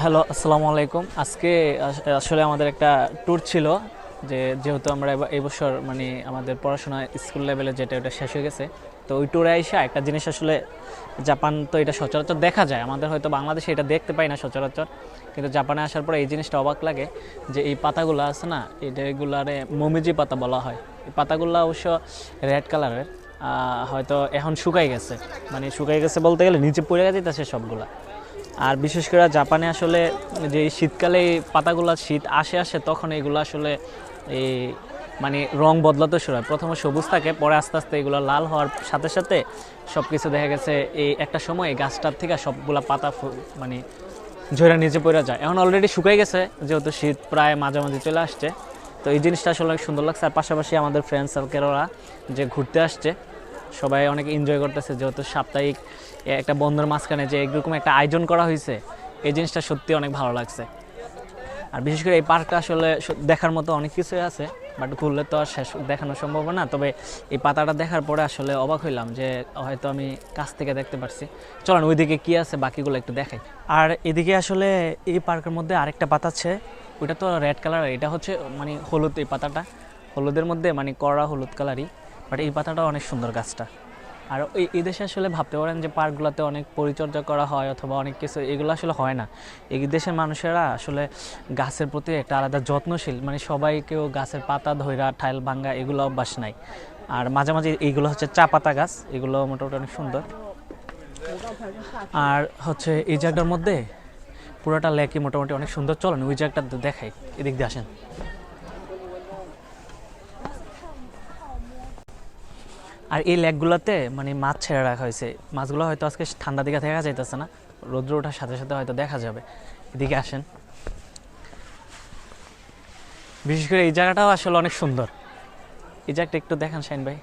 Hello, আসসালামু আলাইকুম। আজকে আসলে আমাদের একটা ট্যুর ছিল, যেহেতু আমরা এই বছর মানে আমাদের পড়াশোনা স্কুল লেভেলে যেটা ওটা শেষ হয়ে গেছে। তো ওই ট্যুরে আইসা একটা জিনিস আসলে জাপান তো এটা সচরাচর দেখা যায়, আমাদের হয়তো বাংলাদেশে এটা দেখতে পাই না সচরাচর, কিন্তু জাপানে আসার পরে এই জিনিসটা অবাক লাগে যে এই পাতাগুলো আছে না, এগুলারে মমিজি পাতা বলা হয়। এই পাতাগুলো অবশ্য রেড কালারের, হয়তো এখন শুকাই গেছে, মানে শুকাই গেছে বলতে গেলে নিচে পড়ে যেতেছে সবগুলা। আর বিশেষ করে জাপানে আসলে যে শীতকালে এই পাতাগুলো শীত আসে আসে তখন এগুলো আসলে এই মানে রং বদলাতে শুরু হয়। প্রথমে সবুজ থাকে, পরে আস্তে আস্তে এগুলো লাল হওয়ার সাথে সাথে সব কিছু দেখা গেছে এই একটা সময় এই গাছটার থেকে সবগুলা পাতা মানে ঝরে নিচে পড়ে যায়। এখন অলরেডি শুকাই গেছে যেহেতু শীত প্রায় মাঝামাঝি চলে আসছে। তো এই জিনিসটা আসলে অনেক সুন্দর লাগছে। আর পাশাপাশি আমাদের ফ্রেন্ড সার্কেলরা যে ঘুরতে আসছে সবাই অনেক এনজয় করতেছে, যেহেতু সাপ্তাহিক একটা বন্ধুর মাঝখানে যে এরকম একটা আয়োজন করা হয়েছে, এই জিনিসটা সত্যি অনেক ভালো লাগছে। আর বিশেষ করে এই পার্কটা আসলে দেখার মতো অনেক কিছুই আছে, বাট ঘুরলে তো আর শেষ দেখানো সম্ভব না। তবে এই পাতাটা দেখার পরে আসলে অবাক হইলাম যে হয়তো আমি কাছ থেকে দেখতে পারছি। চলেন ওইদিকে কি আছে বাকিগুলো একটু দেখাই। আর এদিকে আসলে এই পার্কের মধ্যে আরেকটা পাতা আছে, ওইটা তো রেড কালার, এটা হচ্ছে মানে হলুদ। এই পাতাটা হলুদের মধ্যে মানে কড়া হলুদ কালারই, বাট এই পাতাটা অনেক সুন্দর গাছটা। আর এই দেশে আসলে ভাবতে পারেন যে পার্কগুলোতে অনেক পরিচর্যা করা হয় অথবা অনেক কিছু, এগুলো আসলে হয় না। এই দেশের মানুষেরা আসলে গাছের প্রতি একটা আলাদা যত্নশীল, মানে সবাই কেউ গাছের পাতা ধইরা ঠাইল ভাঙ্গা এগুলো অভ্যাস নাই। আর মাঝে মাঝে এইগুলো হচ্ছে চা পাতা গাছ, এগুলো মোটামুটি অনেক সুন্দর। আর হচ্ছে এই জায়গাটার মধ্যে পুরোটা লেকই মোটামুটি অনেক সুন্দর। চলেন ওই জায়গাটা দেখাই, এদিক দিয়ে আসেন। আর এই লেকগুলোতে মানে মাছ ছেড়ে রাখা হয়েছে, মাছগুলো হয়তো আজকে ঠান্ডা দিকে দেখা যাইতেছে না, রৌদ্র ওঠার সাথে সাথে হয়তো দেখা যাবে। এদিকে আসেন। বিশেষ করে এই জায়গাটাও আসলে অনেক সুন্দর। এই জায়গাটা একটু দেখান শাইন ভাই।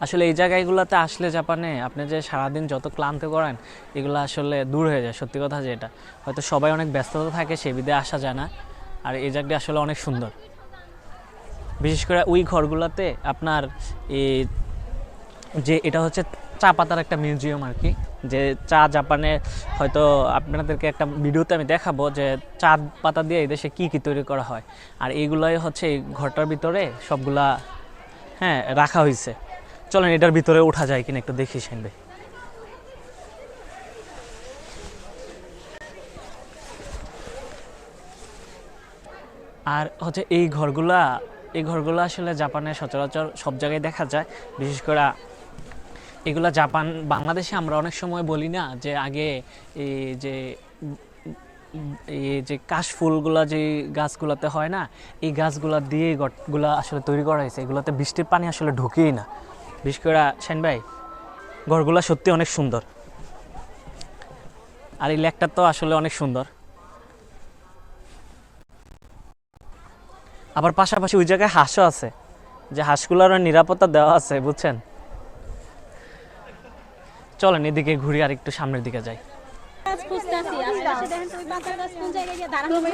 আসলে এই জায়গাগুলোতে আসলে জাপানে আপনি যে সারাদিন যত ক্লান্ত করেন এগুলো আসলে দূর হয়ে যায়। সত্যি কথা যেটা, হয়তো সবাই অনেক ব্যস্ততা থাকে সে বিধে আসা যায় না। আর এই জায়গাটা আসলে অনেক সুন্দর। বিশেষ করে ওই ঘরগুলোতে আপনার এই যে এটা হচ্ছে চা পাতার একটা মিউজিয়াম আর কি, যে চা জাপানে হয়তো আপনাদেরকে একটা ভিডিওতে আমি দেখাবো যে চা পাতা দিয়ে এই দেশে কী কী তৈরি করা হয়। আর এইগুলোই হচ্ছে এই ঘরটার ভিতরে সবগুলা হ্যাঁ রাখা হয়েছে। চলেন এটার ভিতরে ওঠা যায় কিনা একটু দেখি সেন ভাই। আর হচ্ছে এই ঘরগুলা আসলে জাপানের সচরাচর সব জায়গায় দেখা যায়। বিশেষ করে এগুলা জাপান বাংলাদেশে আমরা অনেক সময় বলি না যে আগে এই যে এই যে কাশফুলগুলা যে গাছগুলোতে হয় না, এই গাছগুলা দিয়ে ঘরগুলা আসলে তৈরি করা হয়েছে। এগুলোতে বৃষ্টির পানি আসলে ঢুকেই না। বিশেষ করে শাইন ভাই ঘরগুলা সত্যি অনেক সুন্দর। আর এই লেকটা তো আসলে অনেক সুন্দর। আবার পাশাপাশি ওই জায়গায় হাঁসও আছে, যে হাঁসগুলোরও নিরাপত্তা দেওয়া আছে বুঝছেন। চলেন এদিকে ঘুরি আর একটু সামনের দিকে যাই। গাছ খুঁজতেছি আশেপাশে দেখেন তো ওই পাতার গাছ কোন জায়গায় গিয়ে দাঁড়ানো হবে।